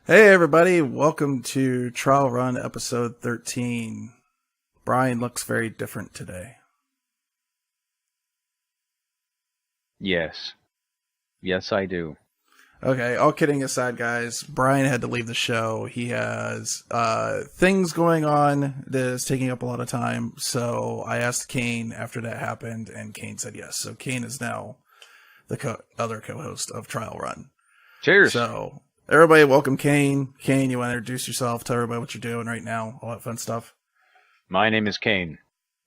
Hey everybody, welcome to Trial Run episode 13. Brian looks very different today. Yes. Yes, I do. Okay, all kidding aside guys, Brian had to leave the show. He has things going on that is taking up a lot of time, so I asked Qain after that happened, and Qain said yes. So Qain is now the other co-host of Trial Run. Cheers. So, everybody welcome Qain. Qain, you want to introduce yourself, tell everybody what you're doing right now, all that fun stuff? My name is Qain.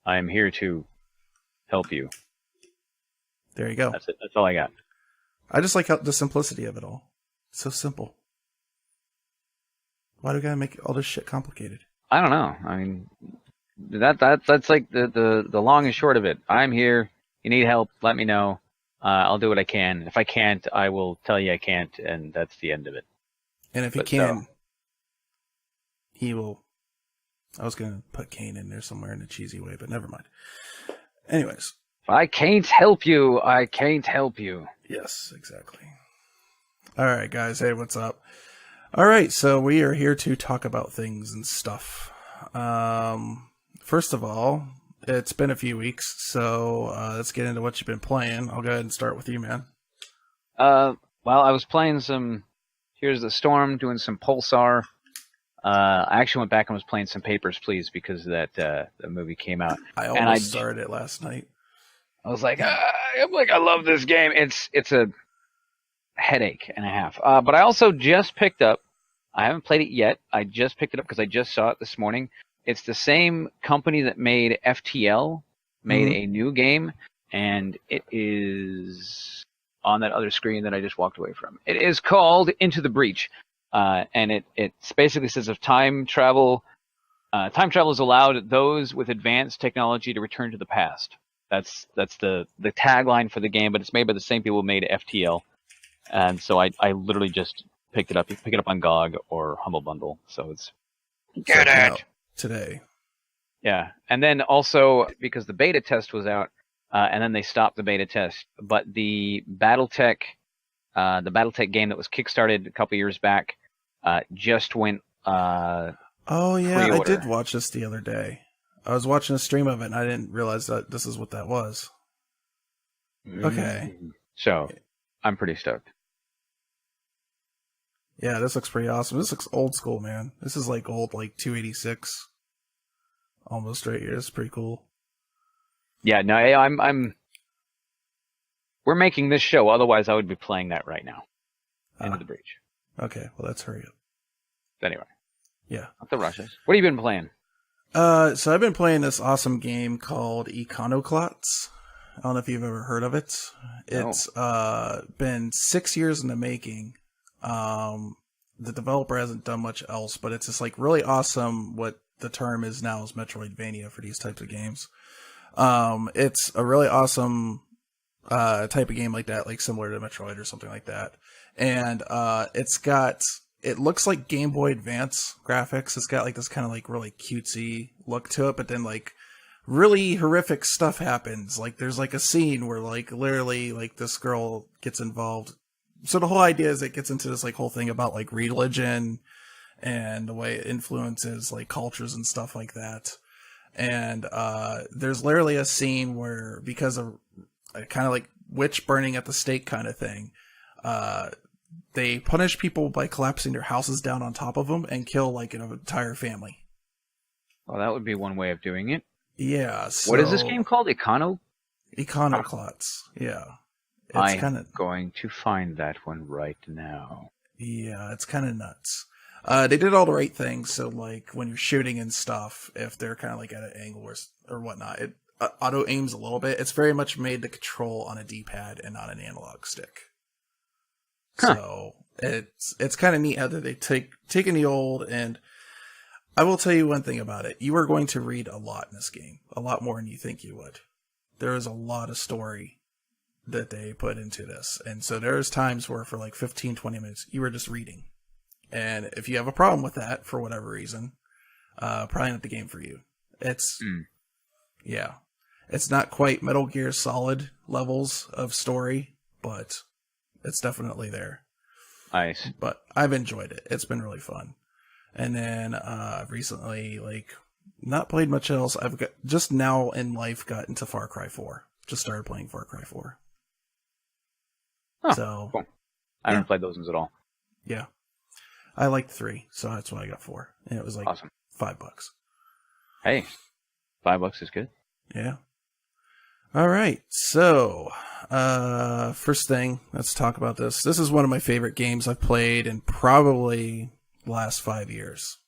I am here to help you. There you go. That's it. That's all I got. I just like the simplicity of it all. It's so simple. Why do we gotta make all this shit complicated? I don't know. I mean, that's like the long and short of it. I'm here. You need help? Let me know. I'll do what I can. If I can't, I will tell you I can't, and that's the end of it. And if he can, he will. I was gonna put Qain in there somewhere in a cheesy way, but never mind. Anyways. If I can't help you, I can't help you. Yes, exactly. Alright, guys. Hey, what's up? Alright, so we are here to talk about things and stuff. First of all, it's been a few weeks, so let's get into what you've been playing. I'll go ahead and start with you, man. Well, I was playing some Here's the Storm, doing some Pulsar. I actually went back and was playing some Papers, Please, because that the movie came out. I almost started it last night. I was like, I love this game. It's a headache and a half. But I also just picked up. I haven't played it yet. I just picked it up because I just saw it this morning. It's the same company that made FTL, made a new game, and it is on that other screen that I just walked away from. It is called Into the Breach, and it basically says if time travel is allowed, those with advanced technology to return to the past. That's the tagline for the game, but it's made by the same people who made FTL, and so I literally just picked it up. You can pick it up on GOG or Humble Bundle, so it's get it today. Yeah, and then also because the beta test was out, and then they stopped the beta test, but the BattleTech game that was kickstarted a couple years back, just went. Oh yeah, pre-order. I did watch this the other day. I was watching a stream of it, and I didn't realize that this is what that was. Okay. So, I'm pretty stoked. Yeah, this looks pretty awesome. This looks old school, man. This is like old, like 286. Almost right here. It's pretty cool. Yeah, no, I'm... We're making this show, otherwise I would be playing that right now. Into the Breach. Okay, well, let's hurry up. Anyway. Yeah. Not the rushes. What have you been playing? So I've been playing this awesome game called Iconoclats. I don't know if you've ever heard of it. It's been 6 years in the making. The developer hasn't done much else, but it's just like really awesome. What the term is now is Metroidvania for these types of games. It's a really awesome type of game like that, like similar to Metroid or something like that. And it looks like Game Boy Advance graphics. It's got like this kind of like really cutesy look to it, but then like really horrific stuff happens. Like there's like a scene where like literally like this girl gets involved. So the whole idea is it gets into this like whole thing about like religion and the way it influences like cultures and stuff like that. And there's literally a scene where because of kind of like witch burning at the stake kind of thing, they punish people by collapsing their houses down on top of them and kill like an entire family. Well, that would be one way of doing it. Yeah. So, what is this game called? Iconoclats. Yeah. I'm going to find that one right now. Yeah, it's kind of nuts. They did all the right things. So like when you're shooting and stuff, if they're kind of like at an angle or whatnot, it auto aims a little bit. It's very much made to control on a D-pad and not an analog stick. Huh. So it's kind of neat how they taken the old, and I will tell you one thing about it. You are going to read a lot in this game. A lot more than you think you would. There is a lot of story that they put into this. And so there's times where for like 15, 20 minutes, you were just reading. And if you have a problem with that for whatever reason, probably not the game for you. Yeah. It's not quite Metal Gear Solid levels of story, but it's definitely there. Nice. But I've enjoyed it. It's been really fun. And then I've recently not played much else. I've just now in life got into Far Cry 4. Just started playing Far Cry 4. Oh, so cool. I haven't played those ones at all. Yeah. I liked 3, so that's why I got 4. And it was awesome. $5. Hey, $5 is good. Yeah. All right. So, first thing, let's talk about this. This is one of my favorite games I've played in probably the last 5 years.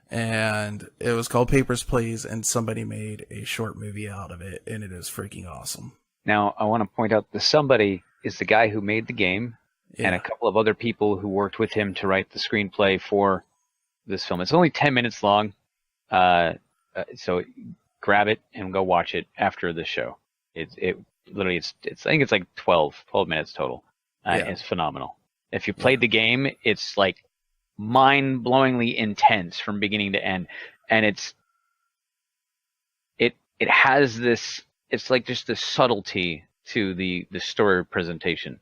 And it was called Papers, Please, and somebody made a short movie out of it, and it is freaking awesome. Now, I want to point out the somebody is the guy who made the game, and a couple of other people who worked with him to write the screenplay for this film. It's only 10 minutes long, so grab it and go watch it after the show. It literally it's I think it's like 12 minutes total. It's phenomenal. If you played the game, it's like mind-blowingly intense from beginning to end, and it has this. It's like just the subtlety to the story presentation,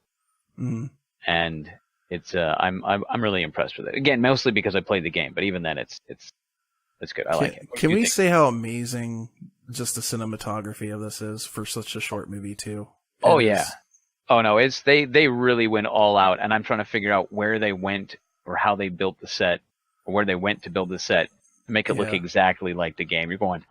and it's I'm really impressed with it. Again, mostly because I played the game, but even then, it's good. I like it. Can we say how amazing just the cinematography of this is for such a short movie too? Yeah. Oh no, it's they really went all out, and I'm trying to figure out where they went or how they built the set, or where they went to build the set to make it look exactly like the game. You're going,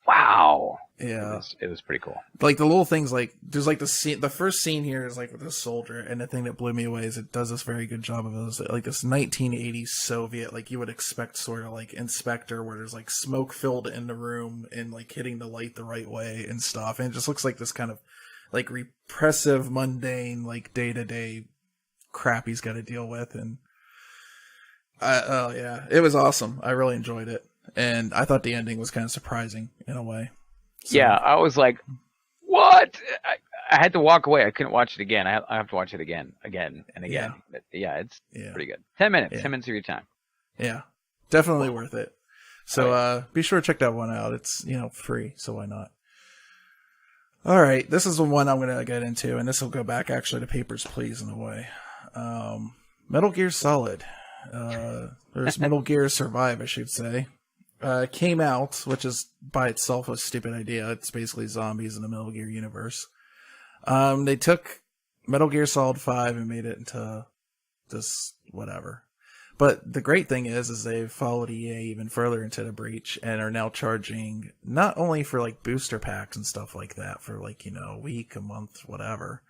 wow. Yeah, it was pretty cool. Like the little things, like there's like the first scene here is like with this soldier, and the thing that blew me away is it does this very good job of it. Like this 1980s Soviet, like you would expect sort of like Inspector, where there's like smoke filled in the room and like hitting the light the right way and stuff, and it just looks like this kind of like repressive, mundane, like day-to-day crap he's got to deal with. And it was awesome. I really enjoyed it, and I thought the ending was kind of surprising in a way. So. Yeah, I was like, what? I had to walk away. I couldn't watch it again. I have to watch it again and again. But it's pretty good. 10 minutes. 10 minutes of your time. Yeah, definitely worth it. So be sure to check that one out. It's free, so why not? All right, this is the one I'm going to get into, and this will go back actually to Papers, Please in a way. Metal Gear Solid. There's Metal Gear Survive, I should say. Came out, which is by itself a stupid idea. It's basically zombies in the Metal Gear universe. They took Metal Gear Solid 5 and made it into this whatever. But the great thing is they followed EA even further into the breach and are now charging not only for like booster packs and stuff like that for like, a week, a month, whatever.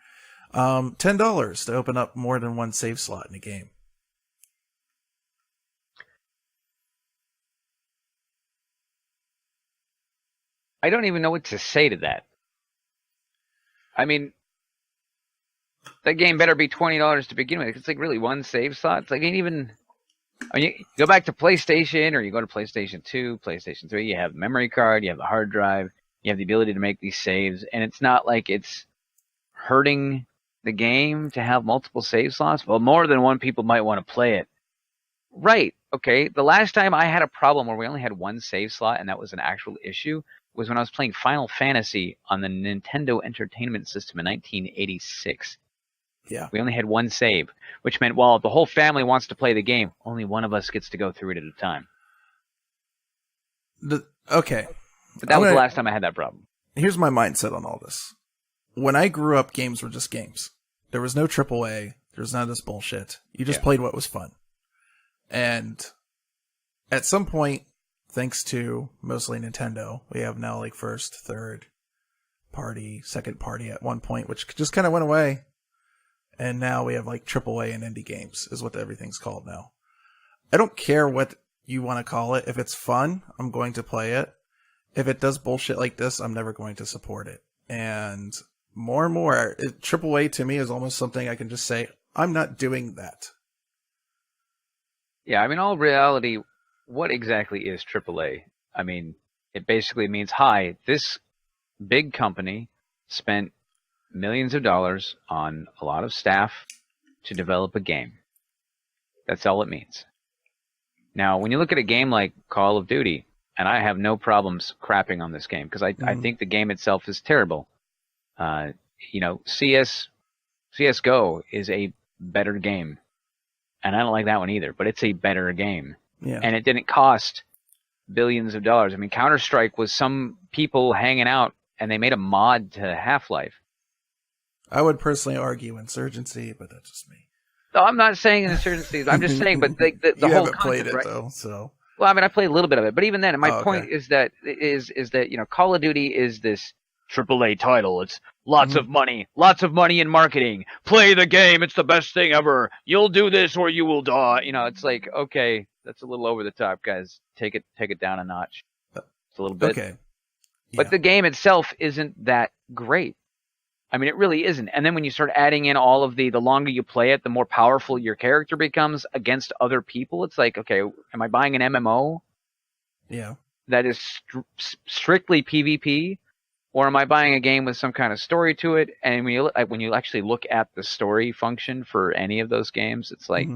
$10 to open up more than one save slot in the game. I don't even know what to say to that. I mean, that game better be $20 to begin with. It's like really one save slot. It's like ain't even. I mean, you go back to PlayStation, or you go to PlayStation 2, PlayStation 3. You have the memory card, you have the hard drive, you have the ability to make these saves, and it's not like it's hurting the game to have multiple save slots. Well, more than one people might want to play it. Right? Okay. The last time I had a problem where we only had one save slot, and that was an actual issue, was when I was playing Final Fantasy on the Nintendo Entertainment System in 1986. Yeah. We only had one save, which meant, well, if the whole family wants to play the game, only one of us gets to go through it at a time. Okay. But that was the last time I had that problem. Here's my mindset on all this. When I grew up, games were just games. There was no AAA. There was none of this bullshit. You just played what was fun. And at some point, thanks to mostly Nintendo, we have now like first, third party, second party at one point, which just kind of went away. And now we have like AAA and indie games is what everything's called now. I don't care what you want to call it. If it's fun, I'm going to play it. If it does bullshit like this, I'm never going to support it. And more and more, AAA to me is almost something I can just say, I'm not doing that. Yeah, I mean, all reality, what exactly is AAA? I mean, it basically means, hi, this big company spent millions of dollars on a lot of staff to develop a game. That's all it means. Now, when you look at a game like Call of Duty, and I have no problems crapping on this game, because I think the game itself is terrible. CSGO is a better game. And I don't like that one either, but it's a better game. Yeah. And it didn't cost billions of dollars. I mean, Counter-Strike was some people hanging out, and they made a mod to Half-Life. I would personally argue Insurgency, but that's just me. No, I'm not saying Insurgency. I'm just saying, but the you whole haven't played it, right? though, so... Well, I mean, I played a little bit of it, but even then, my point okay. is that you know, Call of Duty is this AAA title. It's lots of money in marketing. Play the game; it's the best thing ever. You'll do this or you will die. You know, it's like, okay, that's a little over the top, guys. Take it down a notch. It's a little bit. Okay. Yeah. But the game itself isn't that great. I mean, it really isn't. And then when you start adding in all of the longer you play it, the more powerful your character becomes against other people. It's like, okay, am I buying an MMO? Yeah. That is strictly PvP, or am I buying a game with some kind of story to it? And when you actually look at the story function for any of those games, it's like,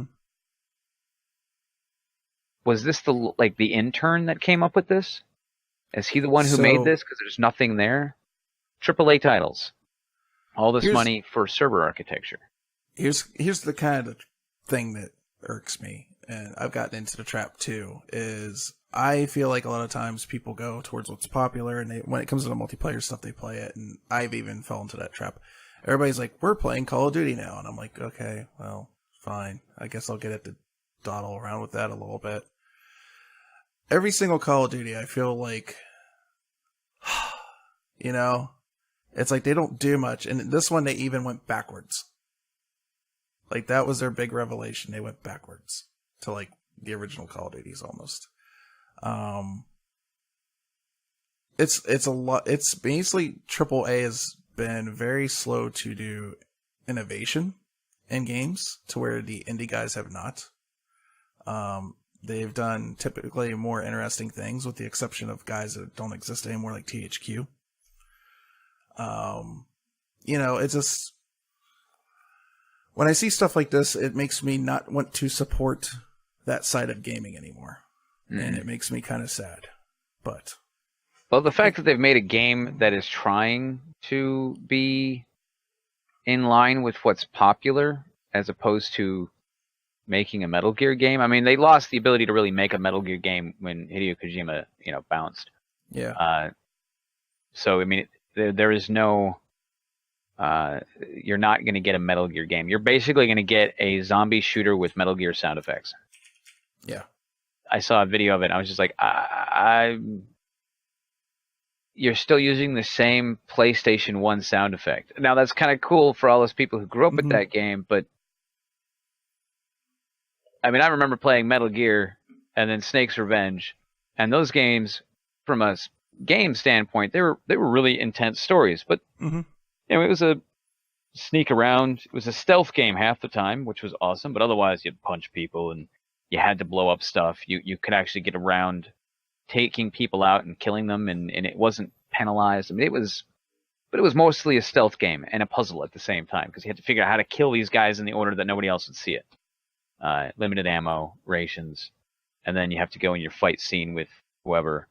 was this the intern that came up with this? Is he the one who made this? Because there's nothing there. AAA titles. All this money for server architecture. Here's the kind of thing that irks me, and I've gotten into the trap too, is I feel like a lot of times people go towards what's popular, and when it comes to the multiplayer stuff, they play it, and I've even fell into that trap. Everybody's like, we're playing Call of Duty now, and I'm like, okay, well, fine. I guess I'll get it to dawdle around with that a little bit. Every single Call of Duty, I feel like, you know, it's like they don't do much. And this one, they even went backwards. Like, that was their big revelation. They went backwards to, like, the original Call of Duties almost. It's a lot. It's basically AAA has been very slow to do innovation in games to where the indie guys have not. They've done typically more interesting things with the exception of guys that don't exist anymore, like THQ. You know, it's just, when I see stuff like this, it makes me not want to support that side of gaming anymore. And it makes me kind of sad. But, well, the fact that they've made a game that is trying to be in line with what's popular as opposed to making a Metal Gear game. I mean, they lost the ability to really make a Metal Gear game when Hideo Kojima, you know, bounced. Yeah. So, I mean, there is no... you're not going to get a Metal Gear game. You're basically going to get a zombie shooter with Metal Gear sound effects. Yeah. I saw a video of it, and I was just like, you're still using the same PlayStation 1 sound effect. Now, that's kind of cool for all those people who grew up with that game, but I mean, I remember playing Metal Gear and then Snake's Revenge, and those games, from a game standpoint, they were really intense stories, but you know, it was a sneak around. It was a stealth game half the time, which was awesome, but otherwise you'd punch people and you had to blow up stuff. You could actually get around taking people out and killing them, and it wasn't penalized. I mean, it was mostly a stealth game and a puzzle at the same time, because you had to figure out how to kill these guys in the order that nobody else would see it. Limited ammo, rations, and then you have to go in your fight scene with whoever.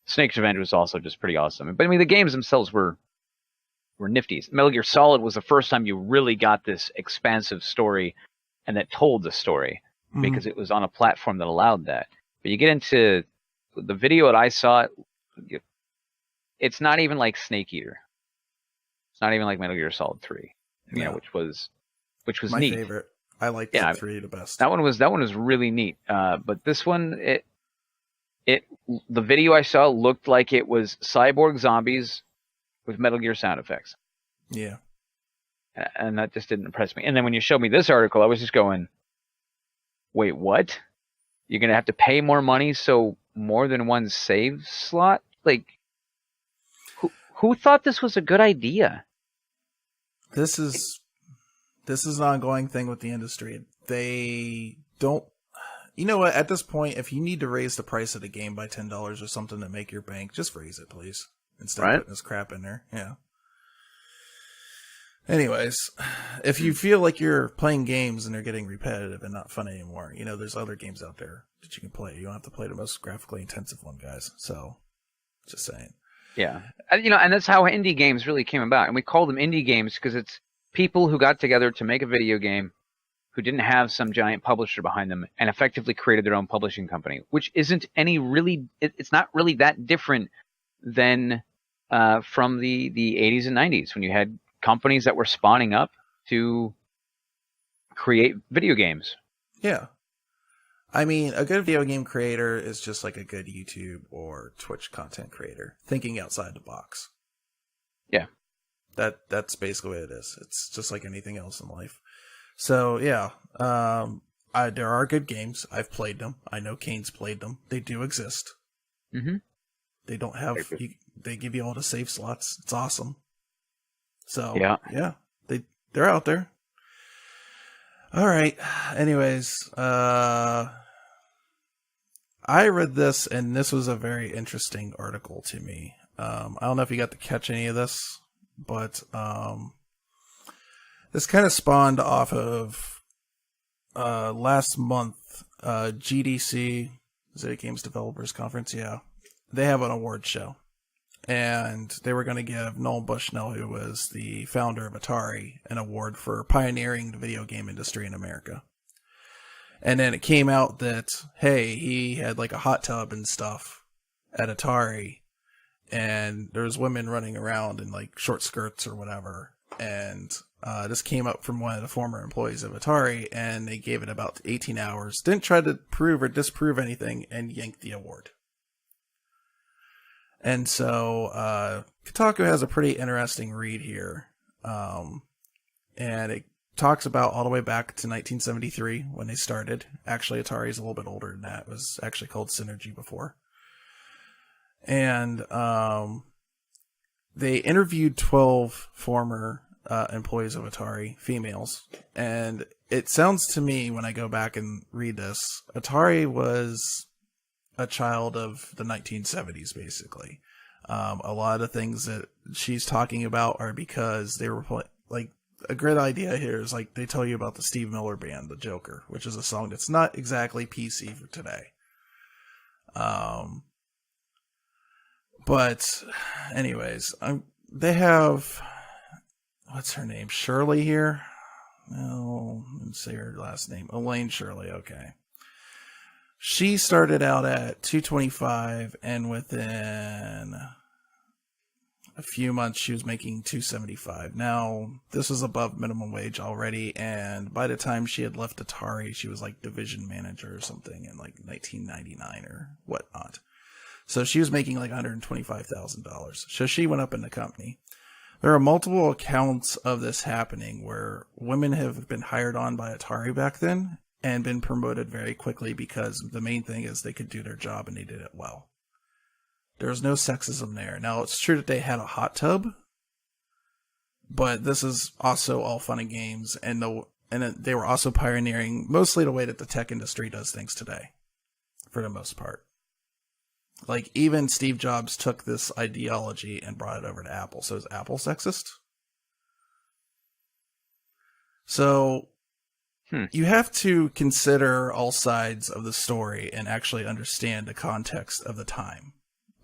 Snake's Revenge was also just pretty awesome. But I mean, the games themselves were nifty. Metal Gear Solid was the first time you really got this expansive story and that told the story, because it was on a platform that allowed that. But you get into the video that I saw, it's not even like Snake Eater. It's not even like Metal Gear Solid 3, you know, which was my neat. favorite. I liked the 3 the best. That one was really neat. But this one, the video I saw looked like it was cyborg zombies with Metal Gear sound effects. Yeah. And that just didn't impress me. And then when you showed me this article, I was just going, wait, what? You're going to have to pay more money so more than one save slot? Like, who thought this was a good idea? This is an ongoing thing with the industry. They don't... You know what? At this point, if you need to raise the price of the game by $10 or something to make your bank, just raise it, please. Instead of putting this crap in there. Yeah. Anyways, if you feel like you're playing games and they're getting repetitive and not fun anymore, you know, there's other games out there that you can play. You don't have to play the most graphically intensive one, guys. So, just saying. Yeah. You know, and that's how indie games really came about. And we call them indie games because it's people who got together to make a video game who didn't have some giant publisher behind them and effectively created their own publishing company, which isn't it's not really that different than from the 80s and 90s when you had companies that were spawning up to create video games. Yeah. I mean, a good video game creator is just like a good YouTube or Twitch content creator, thinking outside the box. Yeah. That's basically what it is. It's just like anything else in life. So, yeah. There are good games. I've played them. I know Kane's played them. They do exist. Mm-hmm. They don't have... They give you all the save slots. It's awesome. So, yeah. They're out there. All right. Anyways, I read this, and this was a very interesting article to me. I don't know if you got to catch any of this, but this kind of spawned off of last month, GDC, is it a Games Developers Conference? Yeah. They have an award show. And they were going to give Noel Bushnell, who was the founder of Atari, an award for pioneering the video game industry in America. And then it came out that, hey, he had like a hot tub and stuff at Atari, and there's women running around in like short skirts or whatever. And this came up from one of the former employees of Atari, and they gave it about 18 hours. Didn't try to prove or disprove anything, and yanked the award. And so, Kotaku has a pretty interesting read here. And it talks about all the way back to 1973 when they started. Actually, Atari is a little bit older than that. It was actually called Synergy before. And, they interviewed 12 former, employees of Atari, females. And it sounds to me, when I go back and read this, Atari was a child of the 1970s, basically. A lot of the things that she's talking about are because they were like, a great idea here is like they tell you about the Steve Miller Band, The Joker, which is a song that's not exactly PC for today. But anyways, they have, what's her name? Shirley here? Oh, let's say her last name. Elaine Shirley. Okay. She started out at 225, and within a few months, she was making 275. Now, this was above minimum wage already, and by the time she had left Atari, she was like division manager or something in like 1999 or whatnot. So she was making like $125,000. So she went up in the company. There are multiple accounts of this happening where women have been hired on by Atari back then and been promoted very quickly because the main thing is they could do their job and they did it well. There's no sexism there. Now, it's true that they had a hot tub, but this is also all fun and games, and they were also pioneering mostly the way that the tech industry does things today, for the most part. Like, even Steve Jobs took this ideology and brought it over to Apple. So is Apple sexist? So you have to consider all sides of the story and actually understand the context of the time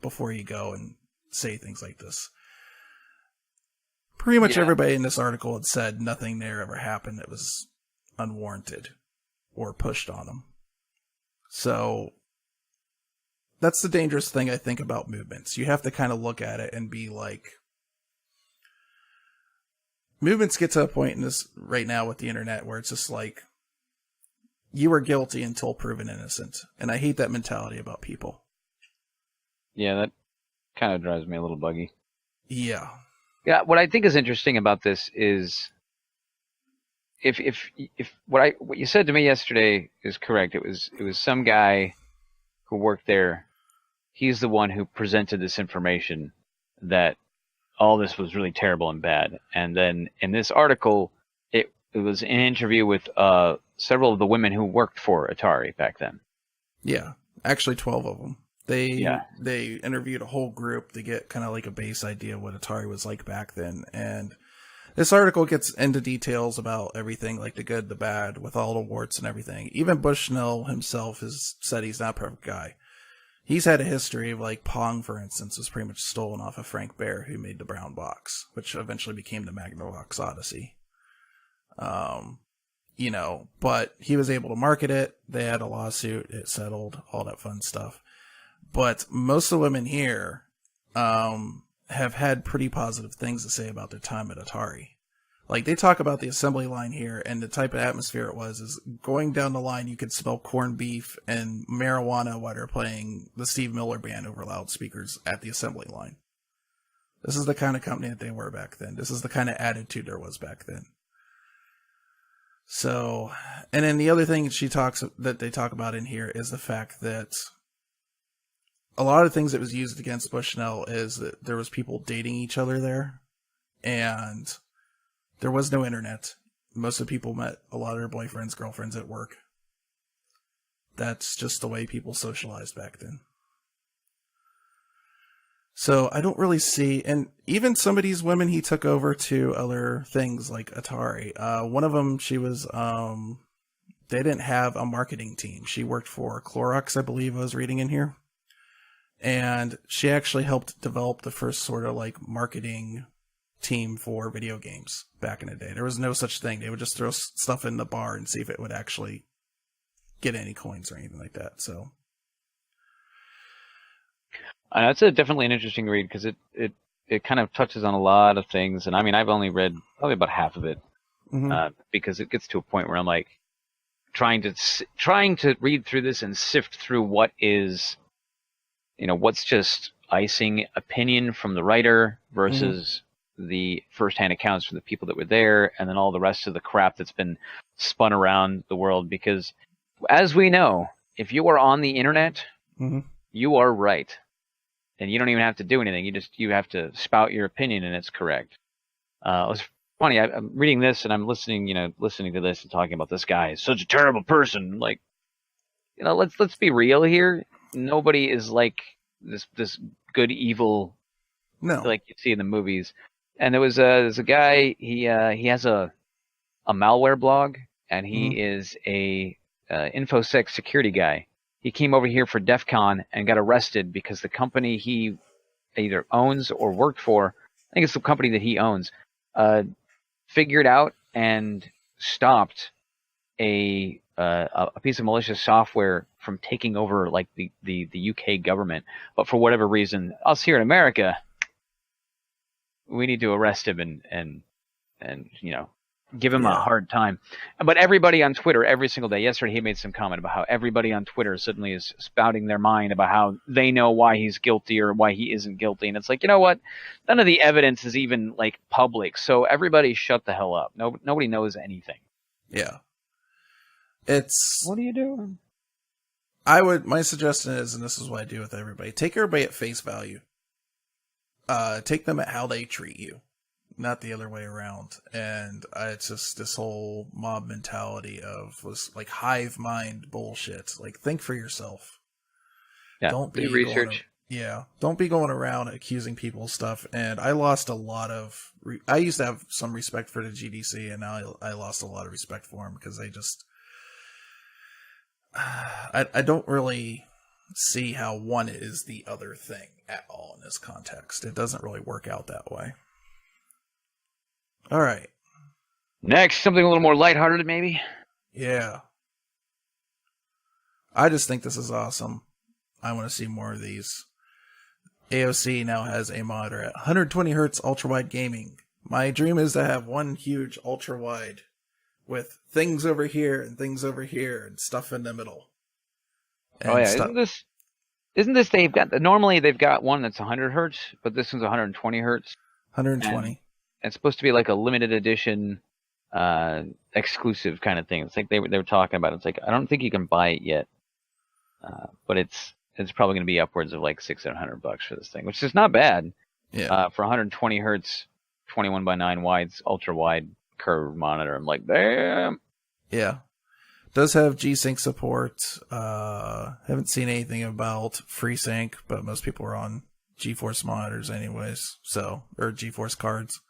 before you go and say things like this. Pretty much everybody in this article had said nothing there ever happened that was unwarranted or pushed on them. So that's the dangerous thing I think about movements. You have to kind of look at it and be like, movements get to a point in this right now with the internet where it's just like, you are guilty until proven innocent. And I hate that mentality about people. Yeah, that kind of drives me a little buggy. Yeah. Yeah, what I think is interesting about this is if what you said to me yesterday is correct. It was some guy who worked there. He's the one who presented this information that all this was really terrible and bad. And then in this article, it was an interview with several of the women who worked for Atari back then. Yeah, actually 12 of them. They interviewed a whole group to get kind of like a base idea of what Atari was like back then. And this article gets into details about everything, like the good, the bad, with all the warts and everything. Even Bushnell himself has said he's not a perfect guy. He's had a history of, like, Pong, for instance, was pretty much stolen off of Frank Baer, who made the brown box, which eventually became the Magnavox Odyssey. but he was able to market it. They had a lawsuit. It settled, all that fun stuff. But most of the women here have had pretty positive things to say about their time at Atari. Like, they talk about the assembly line here and the type of atmosphere it was. Is going down the line, you could smell corned beef and marijuana while they're playing the Steve Miller Band over loudspeakers at the assembly line. This is the kind of company that they were back then. This is the kind of attitude there was back then. So, and then the other thing that they talk about in here is the fact that a lot of things that was used against Bushnell is that there was people dating each other there, and there was no internet. Most of the people met a lot of their boyfriends, girlfriends at work. That's just the way people socialized back then. So I don't really see, and even some of these women he took over to other things like Atari. One of them, she was, they didn't have a marketing team. She worked for Clorox, I believe I was reading in here. And she actually helped develop the first sort of like marketing team for video games back in the day. There was no such thing. They would just throw stuff in the bar and see if it would actually get any coins or anything like that. So. That's definitely an interesting read because it kind of touches on a lot of things. And I mean, I've only read probably about half of it because it gets to a point where I'm like trying to read through this and sift through what is, what's just icing opinion from the writer versus the firsthand accounts from the people that were there, and then all the rest of the crap that's been spun around the world. Because as we know, if you are on the internet, you are right. And you don't even have to do anything. You have to spout your opinion, and it's correct. It was funny. I'm reading this, and I'm listening to this and talking about this guy is such a terrible person. Like, let's be real here. Nobody is like this good evil, like you see in the movies. And there's a guy. He has a malware blog, and he is a infosec security guy. He came over here for DEF CON and got arrested because the company he either owns or worked for, I think it's the company that he owns, figured out and stopped a piece of malicious software from taking over like the UK government. But for whatever reason, us here in America, we need to arrest him and give him a hard time. But everybody on Twitter every single day, yesterday he made some comment about how everybody on Twitter suddenly is spouting their mind about how they know why he's guilty or why he isn't guilty. And it's like, you know what? None of the evidence is even like public. So everybody shut the hell up. Nobody knows anything. Yeah. What are you doing? My suggestion is, and this is what I do with everybody, take everybody at face value. Take them at how they treat you. Not the other way around. And it's just this whole mob mentality of this like hive mind bullshit. Like, think for yourself. Yeah, don't be research. Don't be going around accusing people of stuff. And I lost a lot of. I used to have some respect for the GDC, and now I lost a lot of respect for them because they just. I don't really see how one is the other thing at all in this context. It doesn't really work out that way. All right. Next, something a little more lighthearted, maybe? Yeah. I just think this is awesome. I want to see more of these. AOC now has a monitor at 120 hertz ultra-wide gaming. My dream is to have one huge ultra-wide with things over here and things over here and stuff in the middle. And isn't this normally they've got one that's 100 hertz, but this one's 120 hertz? 120. It's supposed to be like a limited edition, exclusive kind of thing. It's like they were talking about. It's like I don't think you can buy it yet, but it's probably going to be upwards of like $600-700 for this thing, which is not bad. Yeah. For 120 hertz, 21:9 wides, ultra wide curved monitor. I'm like, damn. Yeah. Does have G-Sync support. Haven't seen anything about FreeSync, but most people are on GeForce monitors anyways, or GeForce cards.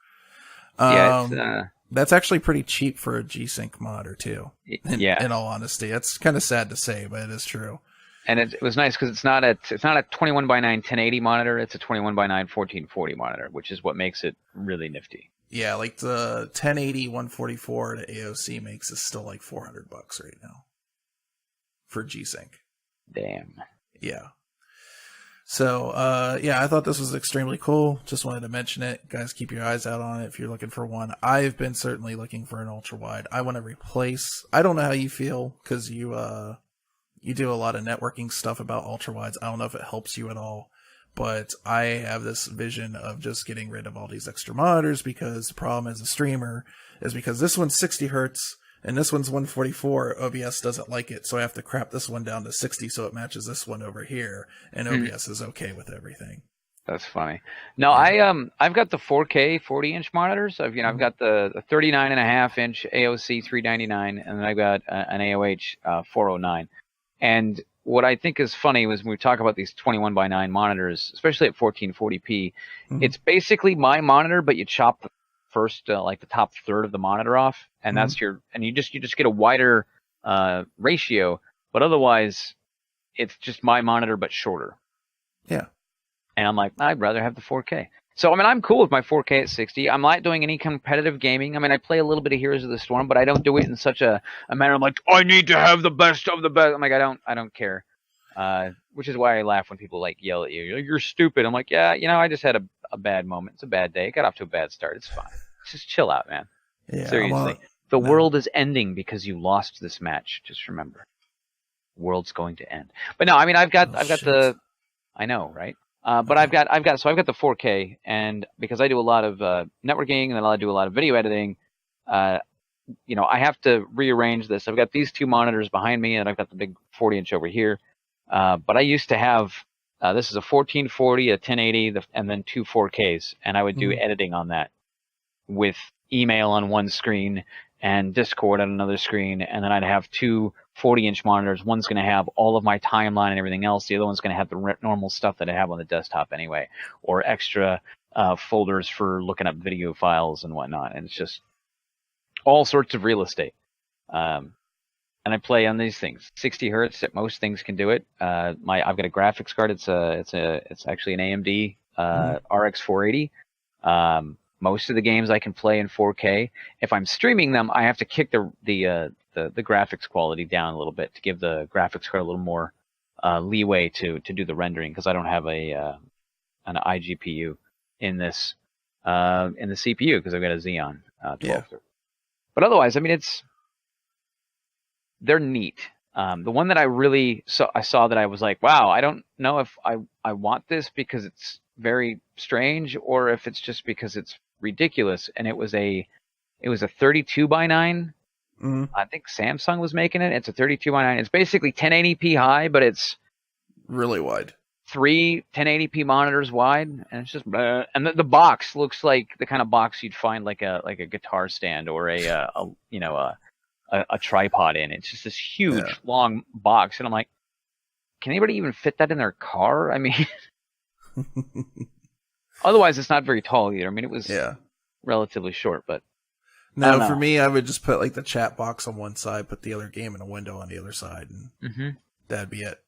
That's actually pretty cheap for a G-Sync monitor too. In all honesty, it's kind of sad to say, but it is true. And it was nice because it's not a 21 by 9 1080 monitor. It's a 21 by 9 1440 monitor, which is what makes it really nifty. Yeah, like the 1080 144 to AOC makes is still like $400 right now for G-Sync. Damn. Yeah. So, yeah, I thought this was extremely cool. Just wanted to mention it. Guys, keep your eyes out on it if you're looking for one. I've been certainly looking for an ultra wide. I want to replace. I don't know how you feel because you do a lot of networking stuff about ultra wides. I don't know if it helps you at all, but I have this vision of just getting rid of all these extra monitors because the problem as a streamer is because this one's 60 hertz and this one's 144. OBS doesn't like it, so I have to crap this one down to 60 so it matches this one over here, and OBS is okay with everything. That's funny. No, yeah. I've got the 4K 40-inch monitors. I've got the 39.5-inch AOC 399, and then I've got an AOH 409. And what I think is funny was when we talk about these 21 by 9 monitors, especially at 1440p, it's basically my monitor, but you chop the first, like the top third of the monitor off, and that's you just get a wider ratio, but otherwise it's just my monitor, but shorter. Yeah. And I'm like, I'd rather have the 4K. So, I mean, I'm cool with my 4K at 60. I'm not doing any competitive gaming. I mean, I play a little bit of Heroes of the Storm, but I don't do it in such a manner. I'm like, I need to have the best of the best. I'm like, I don't care. Which is why I laugh when people like yell at you. You're stupid. I'm like, yeah, I just had a bad moment. It's a bad day. Got off to a bad start. It's fine. Just chill out, man. Yeah, seriously. The world is ending because you lost this match. Just remember, the world's going to end. But no, I mean, I've got I know, right? But I've got the 4K, and because I do a lot of networking and then I do a lot of video editing, I have to rearrange this. I've got these two monitors behind me, and I've got the big 40-inch over here. But I used to have this is a 1440, a 1080, and then two 4Ks, and I would do editing on that with email on one screen and Discord on another screen, and then I'd have two 40-inch monitors. One's going to have all of my timeline and everything else. The other one's going to have the normal stuff that I have on the desktop anyway, or extra folders for looking up video files and whatnot. And it's just all sorts of real estate. And I play on these things. 60 hertz at most things can do it. I've got a graphics card. It's actually an AMD RX 480. Most of the games I can play in 4K. If I'm streaming them, I have to kick the graphics quality down a little bit to give the graphics card a little more leeway to do the rendering, because I don't have an iGPU in the CPU because I've got a Xeon 1230. But otherwise, I mean, they're neat. The one that I really saw that I was like, wow, I don't know if I want this because it's very strange or if it's just because it's ridiculous. And it was a 32 by 9. I think Samsung was making it. It's a 32 by 9. It's basically 1080p high, but it's really wide. 3 1080p monitors wide, and it's just and the box looks like the kind of box you'd find like a guitar stand or a tripod in. It's just this huge long box, and I'm like, can anybody even fit that in their car? I mean, otherwise it's not very tall either. I mean, it was relatively short, but no, for me, I would just put like the chat box on one side, put the other game in a window on the other side, and that'd be it,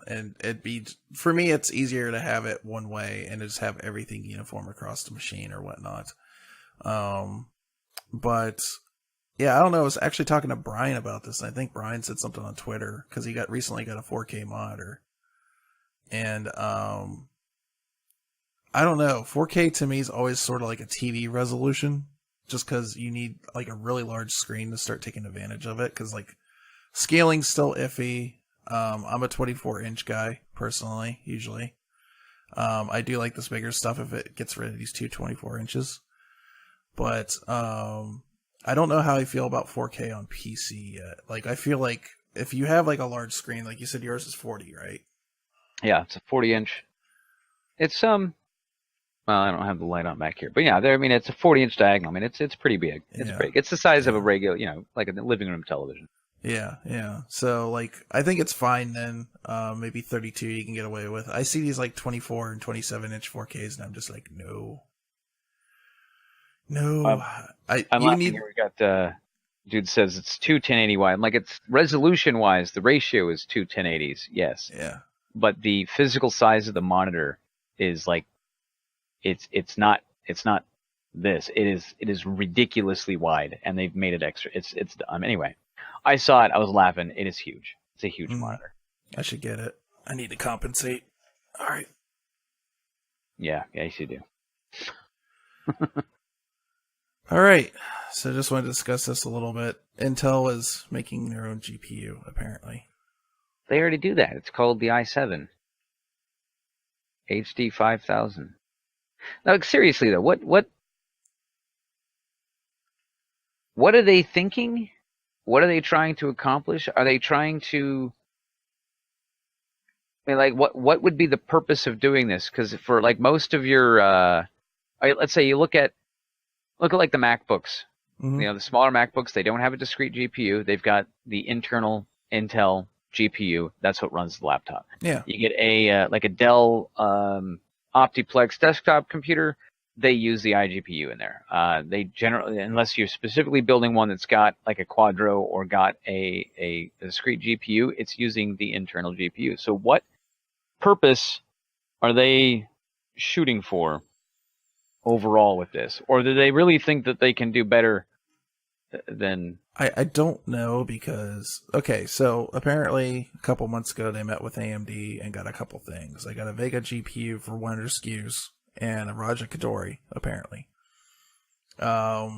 and it'd be, for me, it's easier to have it one way and just have everything uniform across the machine or whatnot. But yeah, I don't know. I was actually talking to Brian about this, and I think Brian said something on Twitter because he recently got a 4K monitor, and I don't know. 4K to me is always sort of like a TV resolution, just because you need like a really large screen to start taking advantage of it. Because like scaling's still iffy. I'm a 24-inch guy personally. Usually, I do like this bigger stuff if it gets rid of these 24 inches. But I don't know how I feel about 4K on PC yet. Like, I feel like if you have like a large screen, like you said, yours is 40, right? Yeah, it's a 40-inch. It's well, I don't have the light on back here, but yeah, I mean, it's a 40-inch diagonal. I mean, it's pretty big. It's big. It's the size of a regular, like a living room television. Yeah. So like, I think it's fine then. Maybe 32 you can get away with. I see these like 24 and 27-inch 4Ks, and I'm just like, no. I'm laughing here. We got Dude says it's two 1080 wide. I'm like, it's resolution wise, the ratio is two 1080s, yes. Yeah. But the physical size of the monitor is like it's not this. It is ridiculously wide, and they've made it extra. It's anyway. I saw it. I was laughing. It is huge. It's a huge monitor. I should get it. I need to compensate. All right. Yeah, you should do. All right. So just want to discuss this a little bit. Intel is making their own GPU, apparently. They already do that. It's called the i7 HD 5000. Now, seriously though, what are they thinking? What are they trying to accomplish? Are they trying to? I mean, like, what would be the purpose of doing this? Because for like most of your, let's say you look at like the MacBooks. Mm-hmm. You know, the smaller MacBooks, they don't have a discrete GPU. They've got the internal Intel GPU. That's what runs the laptop. Yeah. You get a like a Dell Optiplex desktop computer. They use the iGPU in there. They generally, unless you're specifically building one that's got like a Quadro or got a discrete GPU, it's using the internal GPU. So what purpose are they shooting for overall with this? Or do they really think that they can do better than... I don't know because, okay, so apparently a couple months ago they met with AMD and got a couple things. They got a Vega GPU for one of their SKUs and a Raja Kadori, apparently. So,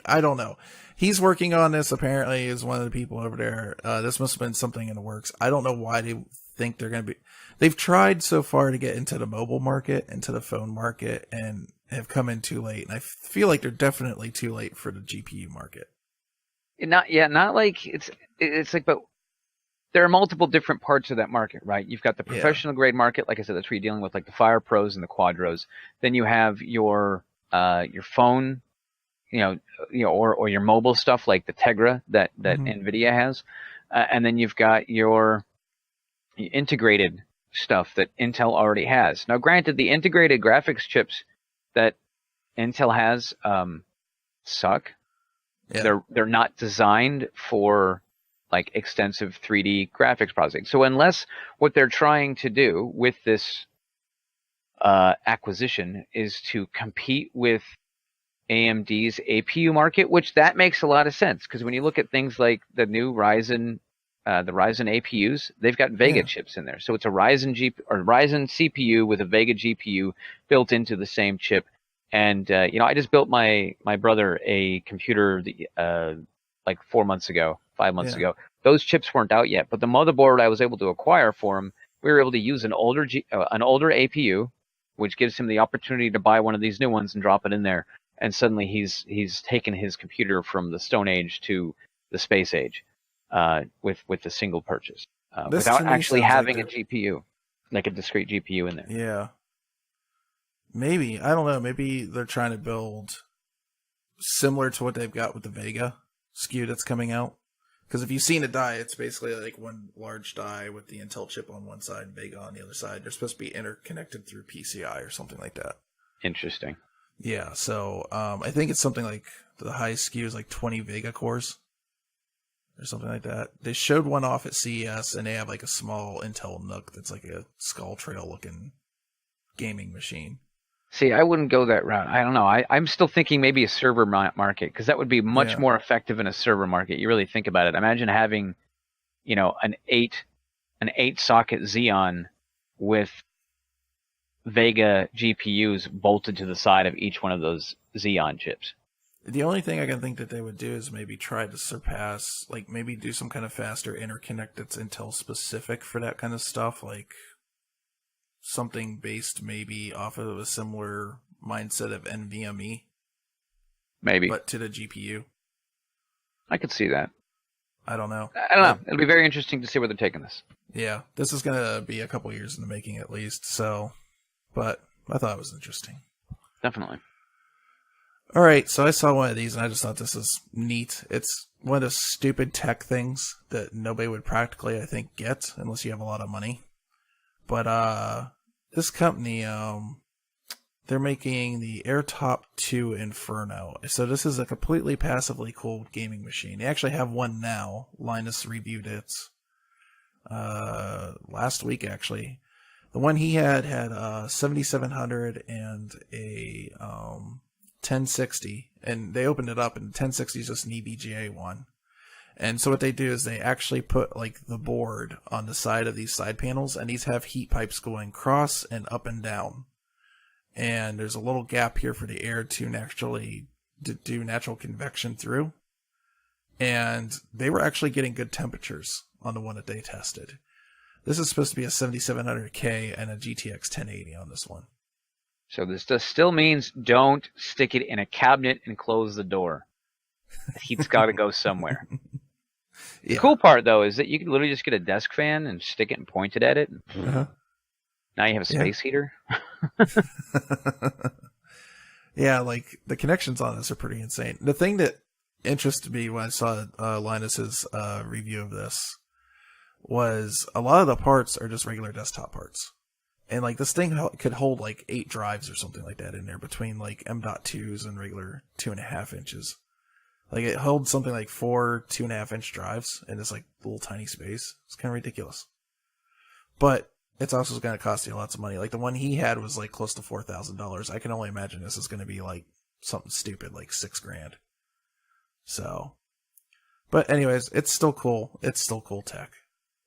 I don't know. He's working on this, apparently, is one of the people over there. This must have been something in the works. I don't know why they think they're going to be... They've tried so far to get into the mobile market, into the phone market, and have come in too late. And I feel like they're definitely too late for the GPU market. Not like it's like, but there are multiple different parts of that market, right? You've got the professional grade market, like I said, that's where you're dealing with like the Fire Pros and the Quadros. Then you have your phone, or your mobile stuff like the Tegra that NVIDIA has, and then you've got your integrated stuff that Intel already has. Now, granted, the integrated graphics chips that Intel has suck. Yeah. They're not designed for like extensive 3D graphics processing. So unless what they're trying to do with this acquisition is to compete with AMD's APU market, which that makes a lot of sense because when you look at things like the new Ryzen APUs, they've got Vega chips in there. So it's a Ryzen CPU with a Vega GPU built into the same chip. And I just built my brother a computer like 5 months ago. Those chips weren't out yet, but the motherboard I was able to acquire for him, we were able to use an older APU, which gives him the opportunity to buy one of these new ones and drop it in there. And suddenly he's taken his computer from the Stone Age to the Space Age with a single purchase without actually having a GPU, like a discrete GPU in there. Yeah. Maybe. I don't know. Maybe they're trying to build similar to what they've got with the Vega SKU that's coming out. Because if you've seen a die, it's basically like one large die with the Intel chip on one side and Vega on the other side. They're supposed to be interconnected through PCI or something like that. Interesting. Yeah, so I think it's something like the highest SKU is like 20 Vega cores or something like that. They showed one off at CES, and they have like a small Intel NUC that's like a Skull Trail looking gaming machine. See, I wouldn't go that route. I don't know. I'm still thinking maybe a server market because that would be much more effective in a server market. You really think about it. Imagine having, an eight socket Xeon with Vega GPUs bolted to the side of each one of those Xeon chips. The only thing I can think that they would do is maybe try to surpass, like maybe do some kind of faster interconnect that's Intel specific for that kind of stuff, like something based maybe off of a similar mindset of NVMe. Maybe. But to the GPU. I could see that. I don't know. I don't know. It'll be very interesting to see where they're taking this. Yeah. This is going to be a couple years in the making at least, so... But I thought it was interesting. Definitely. All right, so I saw one of these and I just thought this was neat. It's one of those stupid tech things that nobody would practically, I think, get unless you have a lot of money. But this company, they're making the AirTop 2 Inferno. So this is a completely passively cooled gaming machine. They actually have one now. Linus reviewed it last week, actually. The one he had 7700 and a 1060, and they opened it up, and 1060 is just an EVGA one. And so what they do is they actually put like the board on the side of these side panels, and these have heat pipes going cross and up and down. And there's a little gap here for the air to do natural convection through. And they were actually getting good temperatures on the one that they tested. This is supposed to be a 7700K and a GTX 1080 on this one. So this still means don't stick it in a cabinet and close the door. The heat's got to go somewhere. Yeah. The cool part, though, is that you can literally just get a desk fan and stick it and point it at it. Uh-huh. Now you have a space heater. Yeah, like the connections on this are pretty insane. The thing that interested me when I saw Linus's review of this was a lot of the parts are just regular desktop parts. And like this thing could hold like 8 drives or something like that in there between like M.2s and regular 2.5 inches. Like it holds something like 4 2.5 inch drives in this like little tiny space. It's kind of ridiculous. But it's also going to cost you lots of money. Like the one he had was like close to $4,000. I can only imagine this is going to be like something stupid like $6,000. So, but anyways, it's still cool. It's still cool tech.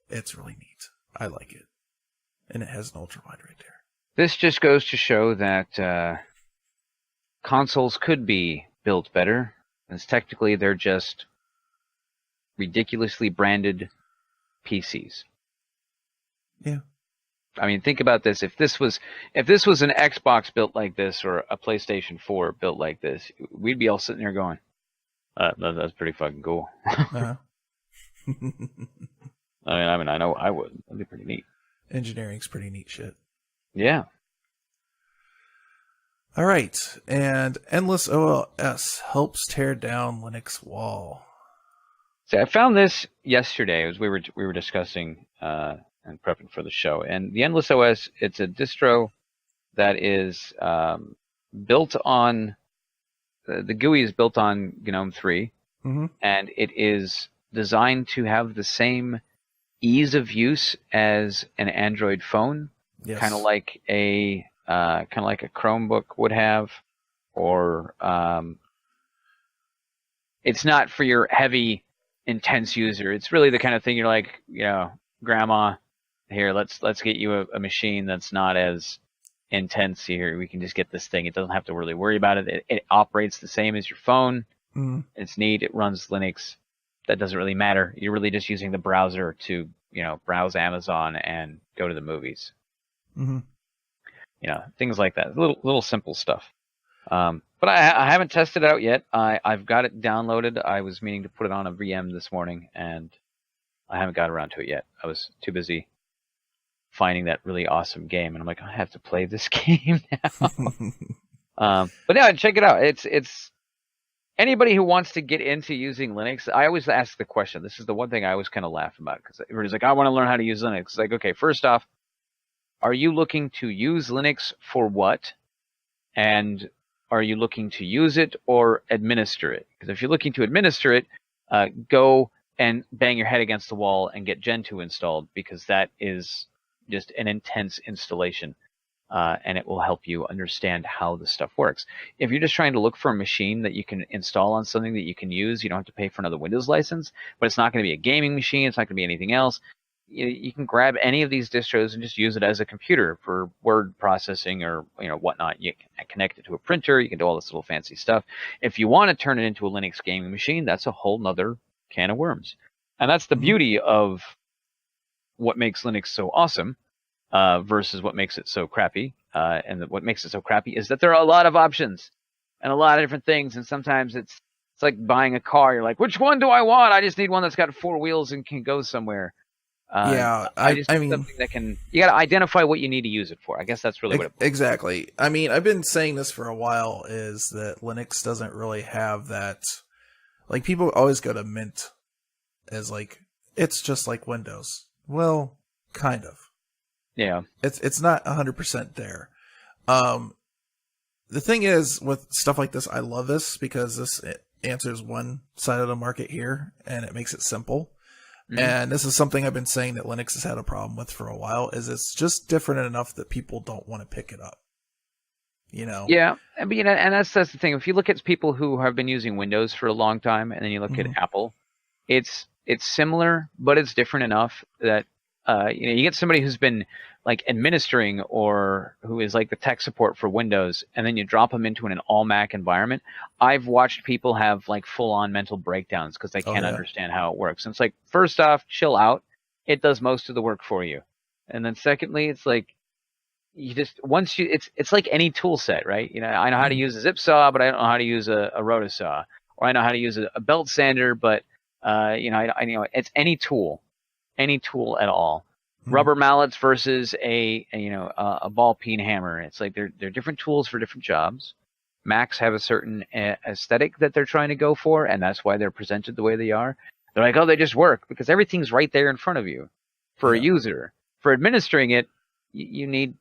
It's really neat. I like it. And it has an ultra wide right there. This just goes to show that consoles could be built better, as technically they're just ridiculously branded PCs. Yeah. I mean, think about this. If this was an Xbox built like this or a PlayStation 4 built like this, we'd be all sitting there going, that's pretty fucking cool. Uh-huh. I mean, I know I would. That'd be pretty neat. Engineering's pretty neat shit. Yeah. All right, and Endless OS helps tear down Linux wall. See, I found this yesterday as we were discussing and prepping for the show. And the Endless OS, it's a distro that is built on the GUI is built on GNOME 3, and it is designed to have the same ease of use as an Android phone, kind of like a Chromebook would have, or it's not for your heavy, intense user. It's really the kind of thing you're like, Grandma, here, let's get you a machine that's not as intense here. We can just get this thing. It doesn't have to really worry about it. It operates the same as your phone. It's neat. It runs Linux. That doesn't really matter. You're really just using the browser to, browse Amazon and go to the movies. Things like that. Little simple stuff. But I haven't tested it out yet. I've got it downloaded. I was meaning to put it on a VM this morning, and I haven't got around to it yet. I was too busy finding that really awesome game, and I'm like, I have to play this game now. But yeah, check it out. It's anybody who wants to get into using Linux. I always ask the question. This is the one thing I always kind of laugh about, because everybody's like, I want to learn how to use Linux. It's like, okay, first off, are you looking to use Linux for what? And are you looking to use it or administer it? Because if you're looking to administer it, go and bang your head against the wall and get Gentoo installed, because that is just an intense installation, and it will help you understand how the stuff works. If you're just trying to look for a machine that you can install on something that you can use, you don't have to pay for another Windows license, but it's not going to be a gaming machine, it's not going to be anything else. You can grab any of these distros and just use it as a computer for word processing or whatnot. You can connect it to a printer. You can do all this little fancy stuff. If you want to turn it into a Linux gaming machine, that's a whole nother can of worms. And that's the beauty of what makes Linux so awesome versus what makes it so crappy. And what makes it so crappy is that there are a lot of options and a lot of different things. And sometimes it's like buying a car. You're like, which one do I want? I just need one that's got 4 wheels and can go somewhere. I mean, something that you got to identify what you need to use it for. I guess that's really what it is. Exactly. I mean, I've been saying this for a while, is that Linux doesn't really have that. Like, people always go to Mint as like, it's just like Windows. Well, kind of. Yeah. It's not 100% there. The thing is, with stuff like this, I love this because it answers one side of the market here, and it makes it simple. Mhm. And this is something I've been saying that Linux has had a problem with for a while, is it's just different enough that people don't want to pick it up. You know? Yeah, I mean, and that's the thing. If you look at people who have been using Windows for a long time, and then you look Mhm. at Apple, it's similar, but it's different enough that you get somebody who's been like administering or who is like the tech support for Windows, and then you drop them into an all Mac environment. I've watched people have like full on mental breakdowns because they Oh, can't yeah. understand how it works. And it's like, first off, chill out. It does most of the work for you. And then secondly, it's like you just it's like any tool set, right? I know how to Mhm. use a zip saw, but I don't know how to use a rotosaw, or I know how to use a belt sander, but I know it's any tool at all. Mhm. Rubber mallets versus a ball peen hammer. It's like they're different tools for different jobs. Macs have a certain aesthetic that they're trying to go for, and that's why they're presented the way they are. They're like, oh, they just work because everything's right there in front of you. For a Yeah. user, for administering it, you need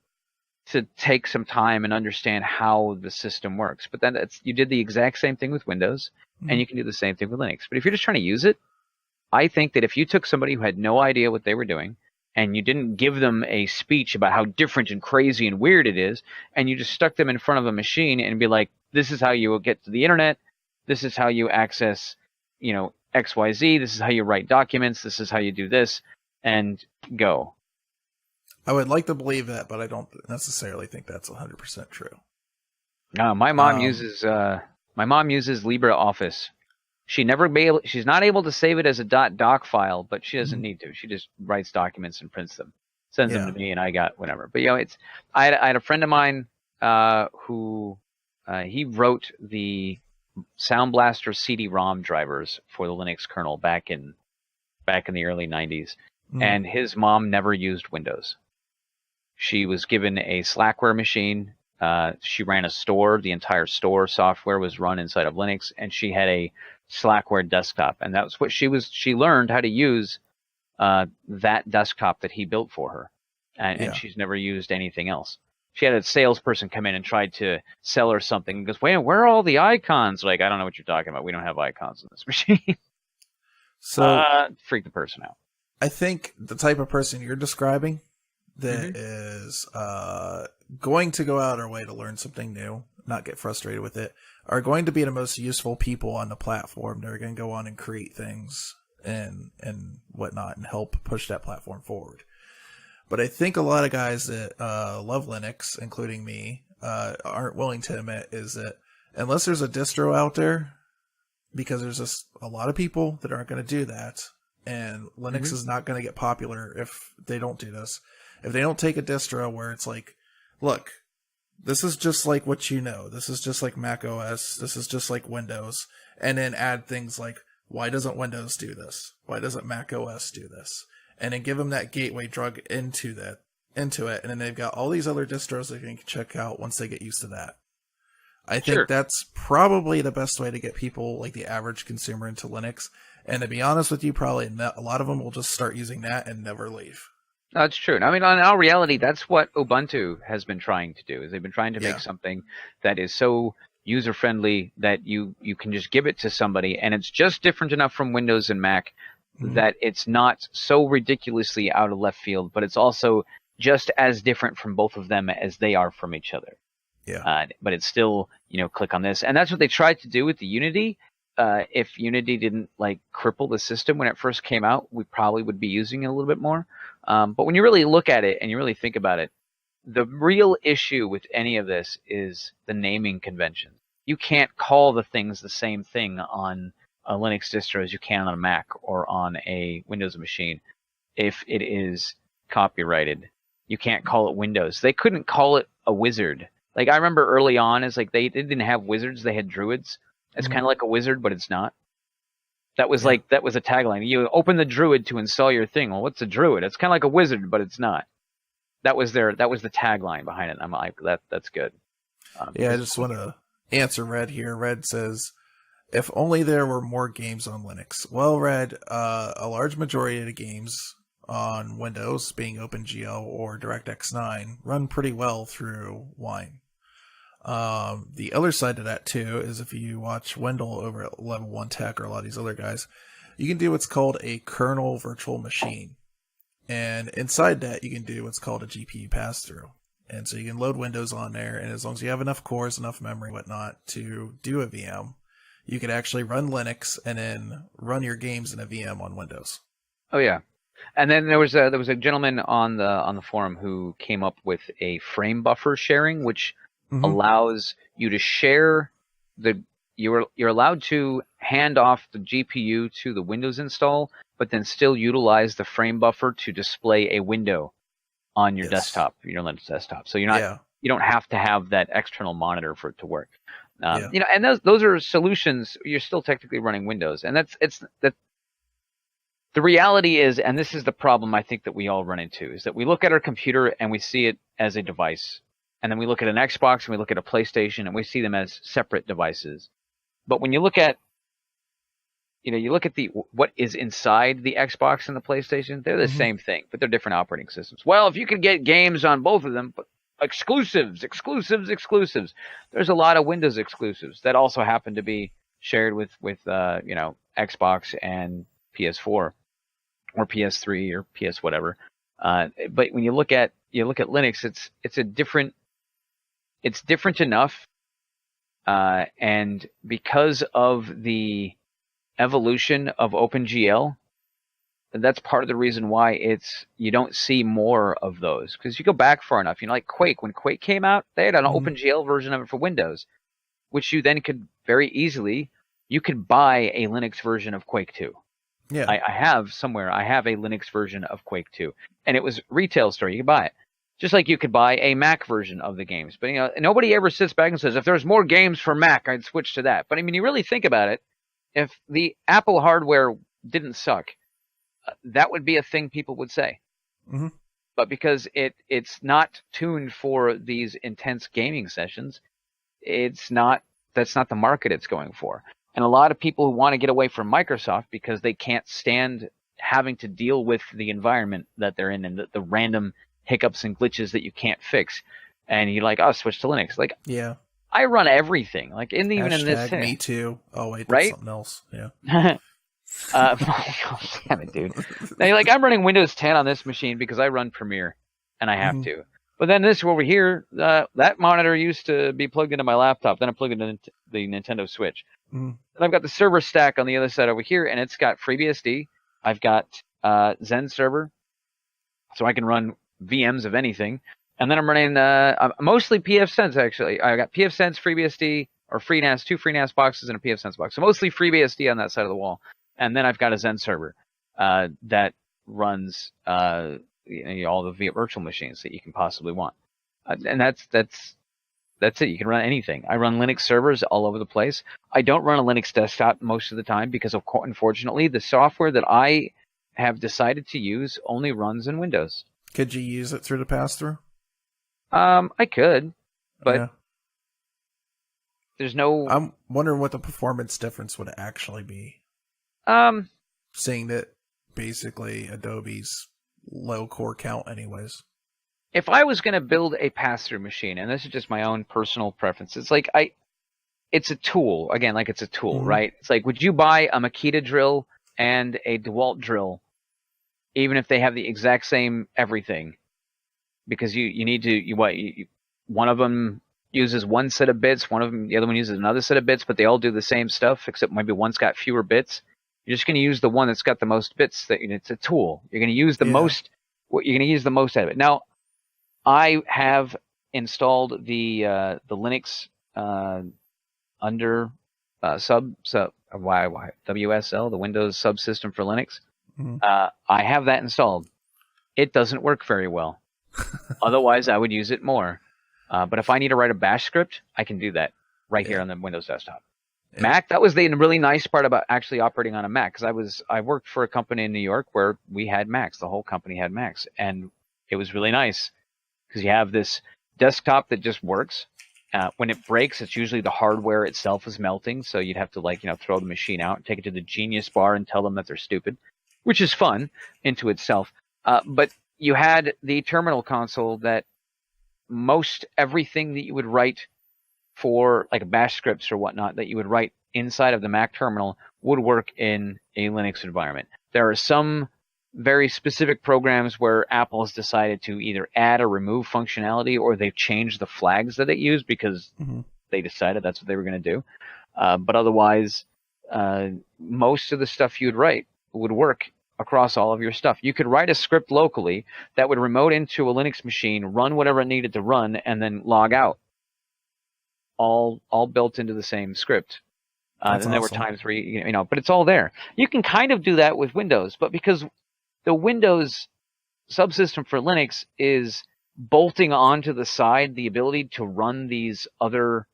to take some time and understand how the system works. But then you did the exact same thing with Windows, Mhm. and you can do the same thing with Linux. But if you're just trying to use it, I think that if you took somebody who had no idea what they were doing, and you didn't give them a speech about how different and crazy and weird it is, and you just stuck them in front of a machine and be like, this is how you will get to the internet, this is how you access, XYZ, this is how you write documents, this is how you do this, and go. I would like to believe that, but I don't necessarily think that's 100% true. My mom uses LibreOffice. She's not able to save it as a .doc file, but she doesn't need to. She just writes documents and prints them, sends them Yeah. to me, and I got whatever. But I had a friend of mine who he wrote the Sound Blaster CD-ROM drivers for the Linux kernel back in the early 90s, and his mom never used Windows. She was given a Slackware machine. She ran a store. The entire store software was run inside of Linux, and she had a Slackware desktop, and that was what she learned how to use that desktop that he built for her, and she's never used anything else. She had a salesperson come in and tried to sell her something and goes, wait, where are all the icons? Like, I don't know what you're talking about. We don't have icons in this machine. So freak the person out. I think the type of person you're describing that is going to go out our way to learn something new, not get frustrated with it, are going to be the most useful people on the platform. They're going to go on and create things and whatnot and help push that platform forward. But I think a lot of guys that love Linux, including me, aren't willing to admit is that unless there's a distro out there, because there's just a lot of people that aren't going to do that, and Linux is not going to get popular if they don't do this. If they don't take a distro where it's like, look, this is just like what you know. This is just like Mac OS. This is just like Windows. And then add things like, why doesn't Windows do this? Why doesn't Mac OS do this? And then give them that gateway drug into it. And then they've got all these other distros they can check out once they get used to that. I think that's probably the best way to get people, like the average consumer, into Linux. And to be honest with you, probably a lot of them will just start using that and never leave. That's true. I mean, in our reality, that's what Ubuntu has been trying to do. Is they've been trying to make something that is so user-friendly that you can just give it to somebody, and it's just different enough from Windows and Mac that it's not so ridiculously out of left field, but it's also just as different from both of them as they are from each other. Yeah. But it's still, click on this. And that's what they tried to do with the Unity. If Unity didn't cripple the system when it first came out, we probably would be using it a little bit more. But when you really look at it and you really think about it, the real issue with any of this is the naming convention. You can't call the things the same thing on a Linux distro as you can on a Mac or on a Windows machine if it is copyrighted. You can't call it Windows. They couldn't call it a wizard. I remember early on, they didn't have wizards, they had druids. It's kind of like a wizard, but it's not. That was that was a tagline. You open the druid to install your thing. Well, what's a druid? It's kind of like a wizard, but it's not. That was the tagline behind it. I'm like, that's good. I just want to answer Red here. Red says, if only there were more games on Linux. Well, Red, a large majority of the games on Windows, being OpenGL or DirectX 9, run pretty well through Wine. The other side to that too is if you watch Wendell over at Level 1 Tech or a lot of these other guys, you can do what's called a kernel virtual machine. And inside that, you can do what's called a GPU pass-through. And so you can load Windows on there, and as long as you have enough cores, enough memory, whatnot, to do a VM, you could actually run Linux and then run your games in a VM on Windows. Oh yeah. And then there was a gentleman on the forum who came up with a frame buffer sharing, which allows you to share you're allowed to hand off the GPU to the Windows install, but then still utilize the frame buffer to display a window on your desktop, your Linux desktop. So you're not you don't have to have that external monitor for it to work. You know, and those are solutions. You're still technically running Windows, and the reality is, and this is the problem I think that we all run into, is that we look at our computer and we see it as a device. And then we look at an Xbox and we look at a PlayStation and we see them as separate devices. But when you look at, what is inside the Xbox and the PlayStation, they're the same thing, but they're different operating systems. Well, if you can get games on both of them, but exclusives. There's a lot of Windows exclusives that also happen to be shared with Xbox and PS4 or PS3 or PS whatever. But when you look at Linux, it's different enough, and because of the evolution of OpenGL, that's part of the reason why you don't see more of those. Because you go back far enough, like Quake. When Quake came out, they had an OpenGL version of it for Windows, which you then could very easily buy a Linux version of Quake 2. Yeah, I have a Linux version of Quake 2, and it was retail store. You could buy it. Just like you could buy a Mac version of the games. But, nobody ever sits back and says, if there's more games for Mac, I'd switch to that. But, I mean, you really think about it, if the Apple hardware didn't suck, that would be a thing people would say. But because it's not tuned for these intense gaming sessions, that's not the market it's going for. And a lot of people who want to get away from Microsoft because they can't stand having to deal with the environment that they're in and the random hiccups and glitches that you can't fix, and you're like, switch to Linux. Like, I run everything. Like, even in this. Me too. Oh wait, that's right? something else. Yeah. Damn it, dude. Now, I'm running Windows 10 on this machine because I run Premiere, and I have to. But then this over here, that monitor used to be plugged into my laptop. Then I plugged it into the Nintendo Switch. And I've got the server stack on the other side over here, and it's got FreeBSD. I've got Zen server, so I can run VMs of anything. And then I'm running mostly pfSense, actually. I got pfSense, FreeBSD, or FreeNAS, 2 FreeNAS boxes and a pfSense box. So mostly FreeBSD on that side of the wall. And then I've got a Zen server that runs all the virtual machines that you can possibly want. And that's it. You can run anything. I run Linux servers all over the place. I don't run a Linux desktop most of the time because, unfortunately, the software that I have decided to use only runs in Windows. Could you use it through the pass-through? I could, but there's no. I'm wondering what the performance difference would actually be. Seeing that basically Adobe's low core count, anyways. If I was going to build a pass-through machine, and this is just my own personal preference, it's like it's a tool. Again, like it's a tool, right? It's like, would you buy a Makita drill and a DeWalt drill, even if they have the exact same everything? Because you need to, one of them uses one set of bits, the other one uses another set of bits, but they all do the same stuff, except maybe one's got fewer bits. You're just going to use the one that's got the most bits. It's a tool. You're going to use the most. You're going to use the most out of it. Now, I have installed the Linux under WSL, the Windows subsystem for Linux. I have that installed. It doesn't work very well. Otherwise, I would use it more. But if I need to write a bash script, I can do that right here on the Windows desktop. Mac, that was the really nice part about actually operating on a Mac, because I worked for a company in New York where we had Macs. The whole company had Macs, and it was really nice because you have this desktop that just works. When it breaks, it's usually the hardware itself is melting, so you'd have to throw the machine out, take it to the Genius Bar, and tell them that they're stupid, which is fun into itself. But you had the terminal console that most everything that you would write for like bash scripts or whatnot that you would write inside of the Mac terminal would work in a Linux environment. There are some very specific programs where Apple has decided to either add or remove functionality, or they've changed the flags that it used because they decided that's what they were going to do. But otherwise, most of the stuff you'd write would work across all of your stuff. You could write a script locally that would remote into a Linux machine, run whatever it needed to run, and then log out. All built into the same script. And there were times where but it's all there. You can kind of do that with Windows, but because the Windows subsystem for Linux is bolting onto the side the ability to run these other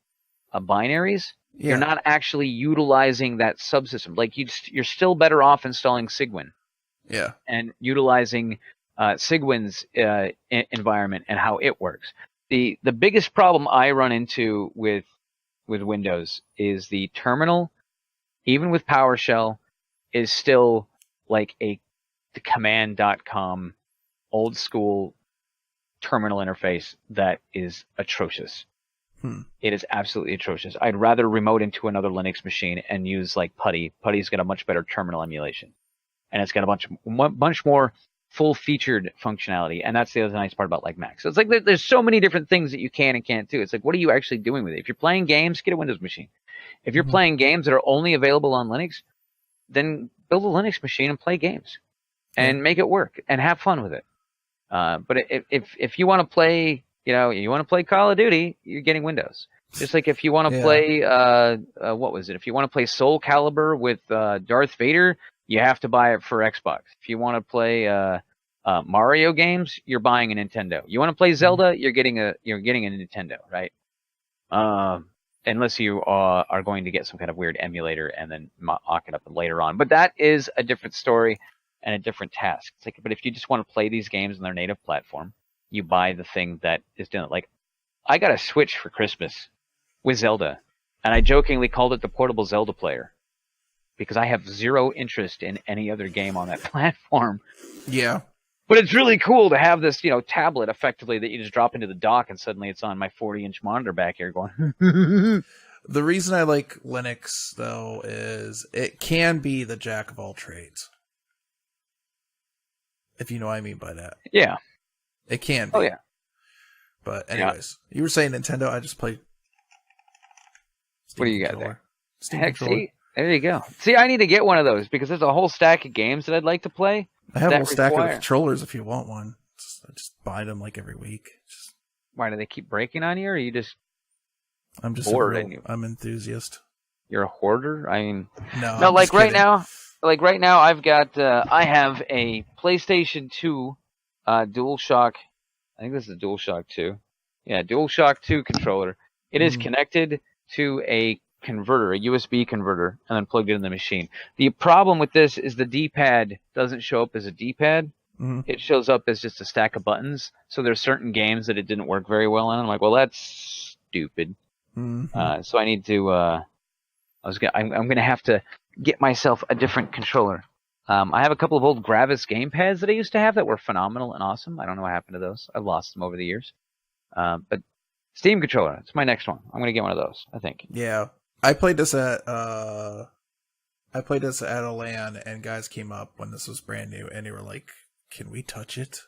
binaries, you're not actually utilizing that subsystem. Like you're still better off installing Cygwin. Yeah. And utilizing Cygwin's environment and how it works. The biggest problem I run into with Windows is the terminal, even with PowerShell, is still like the command.com old school terminal interface that is atrocious. It is absolutely atrocious. I'd rather remote into another Linux machine and use like PuTTY. PuTTY's got a much better terminal emulation, and it's got a bunch more full-featured functionality, and that's the other nice part about like Mac. So it's like there's so many different things that you can and can't do. It's like, what are you actually doing with it? If you're playing games, get a Windows machine. If you're playing games that are only available on Linux, then build a Linux machine and play games, and make it work and have fun with it. But if you want to play, you want to play Call of Duty, you're getting Windows. Just like if you want to play, what was it? If you want to play Soul Calibur with Darth Vader, you have to buy it for Xbox. If you want to play Mario games, you're buying a Nintendo. You want to play Zelda, you're getting a Nintendo, right? Unless you are going to get some kind of weird emulator and then mock it up later on. But that is a different story and a different task. It's like, but if you just want to play these games on their native platform, you buy the thing that is doing it. Like, I got a Switch for Christmas with Zelda, and I jokingly called it the portable Zelda player because I have zero interest in any other game on that platform. Yeah. But it's really cool to have this, tablet effectively that you just drop into the dock and suddenly it's on my 40-inch monitor back here going. The reason I like Linux, though, is it can be the jack of all trades. If you know what I mean by that. Yeah. It can be. Oh, yeah. But anyways, you were saying Nintendo, I just played Steam What do you got controller. there? Steam Heck, controller. see? There you go. See, I need to get one of those because there's a whole stack of games that I'd like to play. I have a whole stack of controllers if you want one. I just buy them like every week. Why, do they keep breaking on you, or are you just I'm just bored? I'm enthusiast. You're a hoarder? I mean, no, like right now, I've got, I have a PlayStation 2 DualShock. I think this is a DualShock 2. Yeah, DualShock 2 controller. It is connected to a converter, a USB converter, and then plugged it in the machine. The problem with this is the D-pad doesn't show up as a D-pad. It shows up as just a stack of buttons. So there's certain games that it didn't work very well on. I'm like, well, that's stupid. So I need to. I'm going to have to get myself a different controller. I have a couple of old Gravis gamepads that I used to have that were phenomenal and awesome. I don't know what happened to those. I've lost them over the years. But Steam controller, it's my next one. I'm going to get one of those, I think. Yeah. I played this at a LAN, and guys came up when this was brand new, and they were like, "Can we touch it?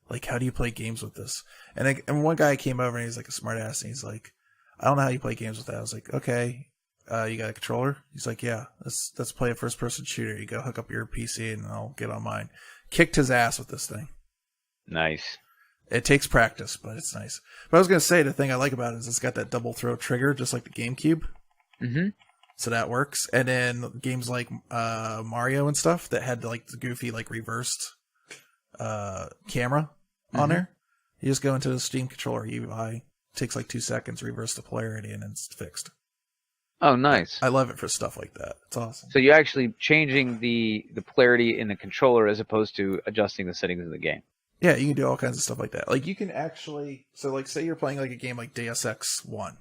Like, how do you play games with this?" And one guy came over, and he's like a smart ass, and he's like, "I don't know how you play games with that." I was like, "Okay, you got a controller?" He's like, "Yeah, let's play a first person shooter. You go hook up your PC, and I'll get on mine." Kicked his ass with this thing. Nice. It takes practice, but it's nice. But I was going to say, the thing I like about it is it's got that double throw trigger, just like the GameCube. So that works. And then games like Mario and stuff that had like the goofy like reversed camera on there. You just go into the Steam controller UI. Takes like 2 seconds, reverse the polarity, and it's fixed. Oh, nice. I love it for stuff like that. It's awesome. So you're actually changing the polarity in the controller as opposed to adjusting the settings of the game. Yeah, you can do all kinds of stuff like that. Like, you can actually... So, like, say you're playing, like, a game like Deus Ex 1,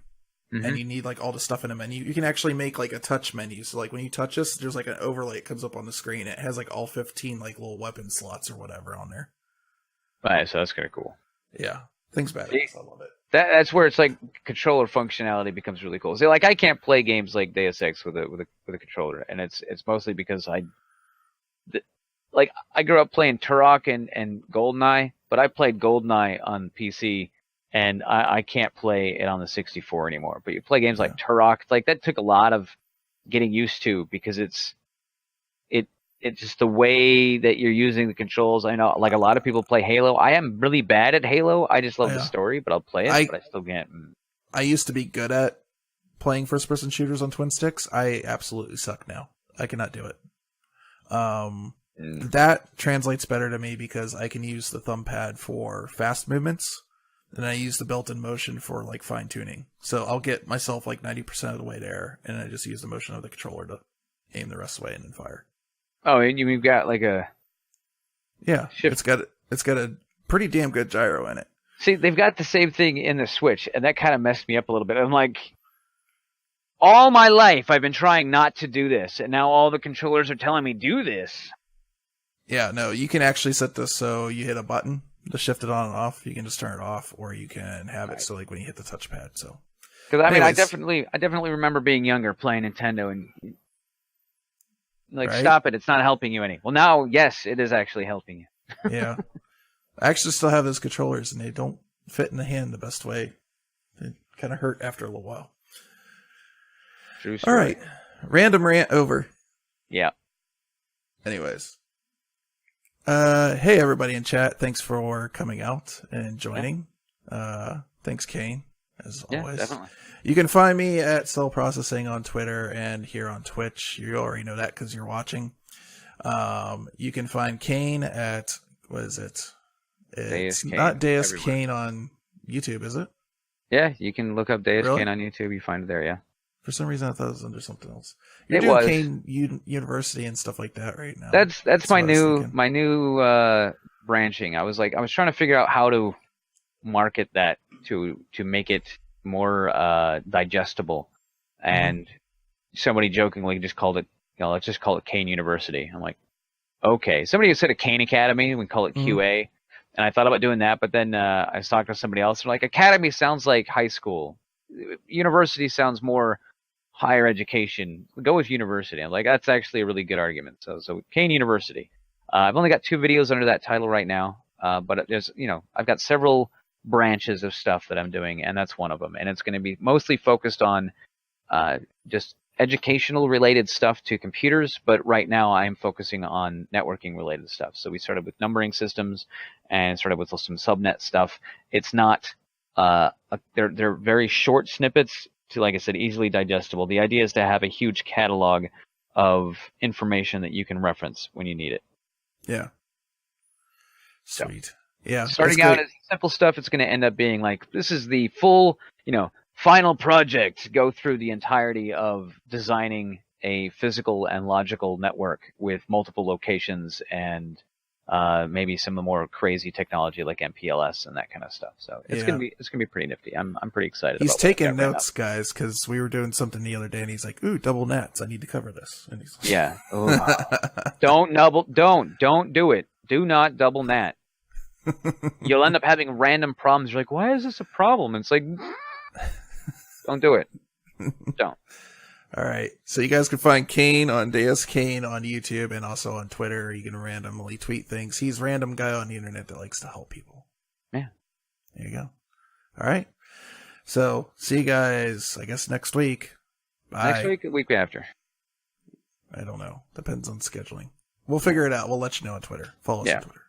and you need, like, all the stuff in a menu. You can actually make, like, a touch menu. So, like, when you touch this, there's, like, an overlay that comes up on the screen. It has, like, all 15, like, little weapon slots or whatever on there. Right, so that's kind of cool. Yeah. Things badass. I love it. That's where it's like, controller functionality becomes really cool. So like I can't play games like Deus Ex with a controller, and it's mostly because I grew up playing Turok and GoldenEye, but I played GoldenEye on PC, and I can't play it on the 64 anymore. But you play games like Turok, like that took a lot of getting used to because it's just the way that you're using the controls. I know, like a lot of people play Halo. I am really bad at Halo. I just love the story, but I'll play it. But I still can't. I used to be good at playing first-person shooters on twin sticks. I absolutely suck now. I cannot do it. That translates better to me because I can use the thumb pad for fast movements, and I use the built-in motion for like fine-tuning. So I'll get myself like 90% of the way there, and I just use the motion of the controller to aim the rest of the way and then fire. Oh, and you've got like a shift. It's got a pretty damn good gyro in it. See, they've got the same thing in the Switch, and that kind of messed me up a little bit. I'm like, all my life I've been trying not to do this, and now all the controllers are telling me do this. Yeah, no, you can actually set this so you hit a button to shift it on and off. You can just turn it off, or you can have it so like when you hit the touchpad. So, because I mean, I definitely remember being younger playing Nintendo and. Like, right? Stop it. It's not helping you any. Well, now, yes, it is actually helping you. Yeah. I actually still have those controllers, and they don't fit in the hand the best way. They kind of hurt after a little while. True story. All right. Random rant over. Yeah. Anyways. Hey, everybody in chat. Thanks for coming out and joining. Thanks, Qain, as always. Definitely. You can find me at Cell Processing on Twitter and here on Twitch. You already know that because you're watching. You can find Qain at, what is it? It's not Deus Qain on YouTube, is it? Yeah, you can look up Deus Qain on YouTube. You find it there, yeah. For some reason, I thought it was under something else. You're doing Qain University and stuff like that right now. That's my new branching. I was trying to figure out how to market that to make it more digestible, and somebody jokingly just called it, let's just call it Qain University. I'm like, okay. Somebody said a Qain Academy, we call it QA, and I thought about doing that, but then I was talking to somebody else, and like, Academy sounds like high school. University sounds more higher education. Go with University. I'm like, that's actually a really good argument. So Qain University. I've only got 2 videos under that title right now, but there's, I've got several branches of stuff that I'm doing, and that's one of them. And it's going to be mostly focused on just educational related stuff to computers, but right now I'm focusing on networking related stuff. So we started with numbering systems and started with some subnet stuff. It's not they're very short snippets to, like I said, easily digestible. The idea is to have a huge catalog of information that you can reference when you need it. Yeah. Sweet. Yeah. Starting out as simple stuff, it's going to end up being like, this is the full, final project. Go through the entirety of designing a physical and logical network with multiple locations and maybe some of the more crazy technology like MPLS and that kind of stuff. So it's gonna be pretty nifty. I'm pretty excited. He's taking notes, guys, because we were doing something the other day, and he's like, "Ooh, double nets. I need to cover this." And he's like, yeah. Don't do it. Do not double net. You'll end up having random problems. You're like, why is this a problem? And it's like, don't do it. Don't. All right. So you guys can find Qain on Deus Qain on YouTube and also on Twitter. You can randomly tweet things. He's a random guy on the internet that likes to help people. Yeah. There you go. All right. So see you guys, I guess, next week. Bye. Next week, the week after. I don't know. Depends on scheduling. We'll figure it out. We'll let you know on Twitter. Follow us on Twitter.